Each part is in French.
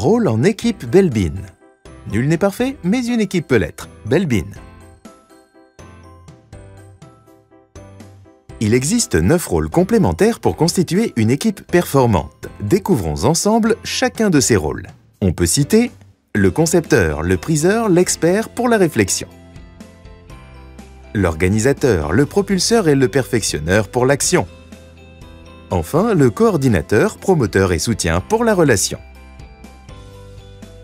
Rôle en équipe Belbin. Nul n'est parfait, mais une équipe peut l'être. Belbin. Il existe 9 rôles complémentaires pour constituer une équipe performante. Découvrons ensemble chacun de ces rôles. On peut citer le concepteur, le priseur, l'expert pour la réflexion, l'organisateur, le propulseur et le perfectionneur pour l'action. Enfin, le coordinateur, promoteur et soutien pour la relation.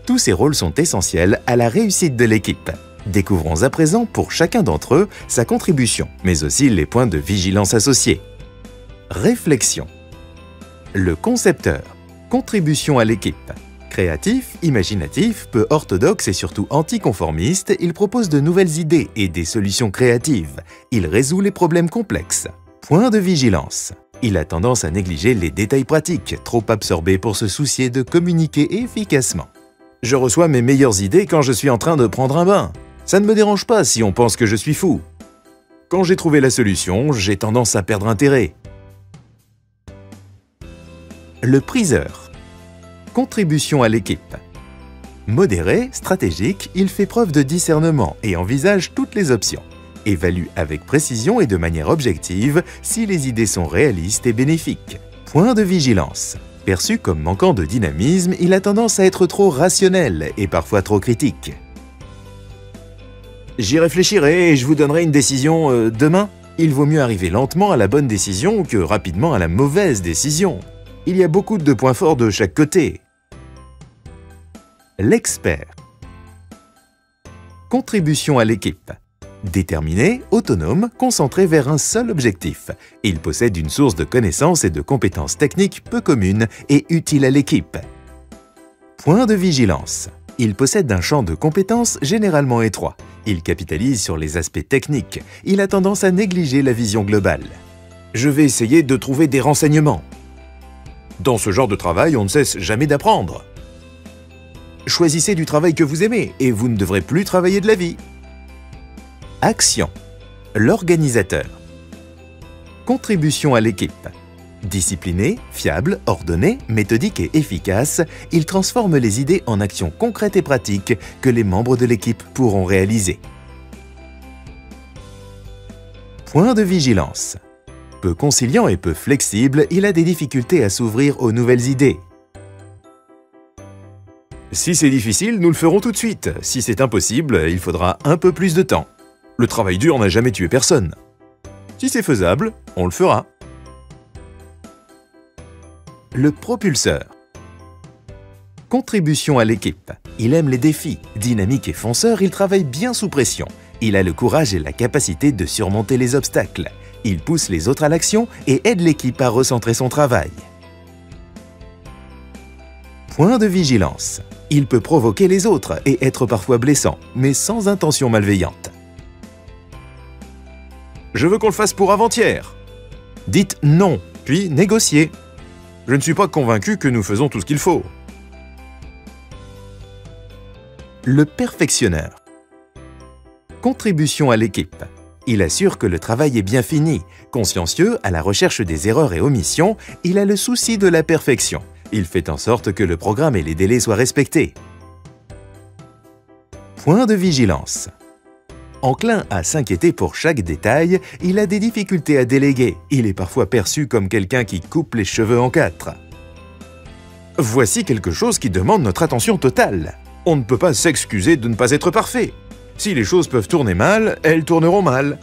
Tous ces rôles sont essentiels à la réussite de l'équipe. Découvrons à présent pour chacun d'entre eux sa contribution, mais aussi les points de vigilance associés. Réflexion. Le concepteur. Contribution à l'équipe. Créatif, imaginatif, peu orthodoxe et surtout anticonformiste, il propose de nouvelles idées et des solutions créatives. Il résout les problèmes complexes. Point de vigilance. Il a tendance à négliger les détails pratiques, trop absorbé pour se soucier de communiquer efficacement. Je reçois mes meilleures idées quand je suis en train de prendre un bain. Ça ne me dérange pas si on pense que je suis fou. Quand j'ai trouvé la solution, j'ai tendance à perdre intérêt. Le priseur. Contribution à l'équipe. Modéré, stratégique, il fait preuve de discernement et envisage toutes les options. Évalue avec précision et de manière objective si les idées sont réalistes et bénéfiques. Point de vigilance. Perçu comme manquant de dynamisme, il a tendance à être trop rationnel et parfois trop critique. J'y réfléchirai et je vous donnerai une décision demain. Il vaut mieux arriver lentement à la bonne décision que rapidement à la mauvaise décision. Il y a beaucoup de points forts de chaque côté. L'expert. Contribution à l'équipe. Déterminé, autonome, concentré vers un seul objectif. Il possède une source de connaissances et de compétences techniques peu communes et utiles à l'équipe. Point de vigilance. Il possède un champ de compétences généralement étroit. Il capitalise sur les aspects techniques. Il a tendance à négliger la vision globale. Je vais essayer de trouver des renseignements. Dans ce genre de travail, on ne cesse jamais d'apprendre. Choisissez du travail que vous aimez et vous ne devrez plus travailler de la vie. Action. L'organisateur. Contribution à l'équipe. Discipliné, fiable, ordonné, méthodique et efficace, il transforme les idées en actions concrètes et pratiques que les membres de l'équipe pourront réaliser. Point de vigilance. Peu conciliant et peu flexible, il a des difficultés à s'ouvrir aux nouvelles idées. Si c'est difficile, nous le ferons tout de suite. Si c'est impossible, il faudra un peu plus de temps. Le travail dur n'a jamais tué personne. Si c'est faisable, on le fera. Le propulseur. Contribution à l'équipe. Il aime les défis. Dynamique et fonceur, il travaille bien sous pression. Il a le courage et la capacité de surmonter les obstacles. Il pousse les autres à l'action et aide l'équipe à recentrer son travail. Point de vigilance. Il peut provoquer les autres et être parfois blessant, mais sans intention malveillante. Je veux qu'on le fasse pour avant-hier. Dites non, puis négociez. Je ne suis pas convaincu que nous faisons tout ce qu'il faut. Le perfectionneur. Contribution à l'équipe. Il assure que le travail est bien fini. Consciencieux, à la recherche des erreurs et omissions, il a le souci de la perfection. Il fait en sorte que le programme et les délais soient respectés. Point de vigilance. Enclin à s'inquiéter pour chaque détail, il a des difficultés à déléguer. Il est parfois perçu comme quelqu'un qui coupe les cheveux en 4. Voici quelque chose qui demande notre attention totale. On ne peut pas s'excuser de ne pas être parfait. Si les choses peuvent tourner mal, elles tourneront mal.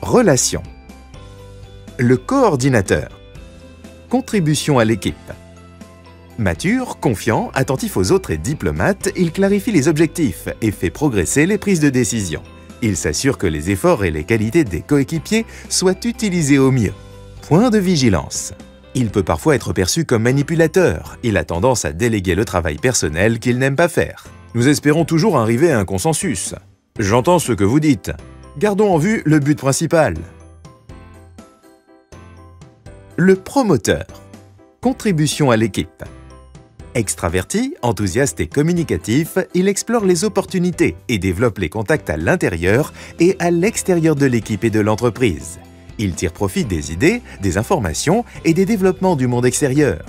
Relation. Le coordinateur. Contribution à l'équipe. Mature, confiant, attentif aux autres et diplomate, il clarifie les objectifs et fait progresser les prises de décision. Il s'assure que les efforts et les qualités des coéquipiers soient utilisés au mieux. Point de vigilance. Il peut parfois être perçu comme manipulateur. Il a tendance à déléguer le travail personnel qu'il n'aime pas faire. Nous espérons toujours arriver à un consensus. J'entends ce que vous dites. Gardons en vue le but principal. Le promoteur. Contribution à l'équipe. Extraverti, enthousiaste et communicatif, il explore les opportunités et développe les contacts à l'intérieur et à l'extérieur de l'équipe et de l'entreprise. Il tire profit des idées, des informations et des développements du monde extérieur.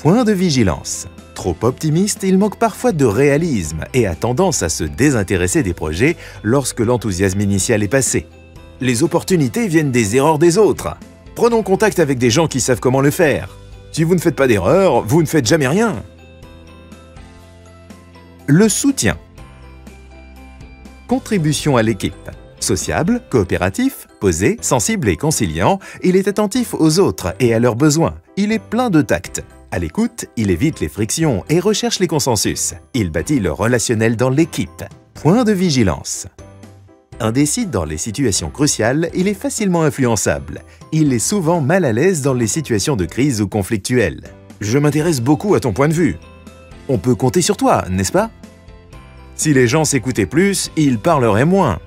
Point de vigilance. Trop optimiste, il manque parfois de réalisme et a tendance à se désintéresser des projets lorsque l'enthousiasme initial est passé. Les opportunités viennent des erreurs des autres. Prenons contact avec des gens qui savent comment le faire. Si vous ne faites pas d'erreur, vous ne faites jamais rien. Le soutien. Contribution à l'équipe. Sociable, coopératif, posé, sensible et conciliant, il est attentif aux autres et à leurs besoins. Il est plein de tact. À l'écoute, il évite les frictions et recherche les consensus. Il bâtit le relationnel dans l'équipe. Point de vigilance. Indécis dans les situations cruciales, il est facilement influençable. Il est souvent mal à l'aise dans les situations de crise ou conflictuelles. Je m'intéresse beaucoup à ton point de vue. On peut compter sur toi, n'est-ce pas? Si les gens s'écoutaient plus, ils parleraient moins.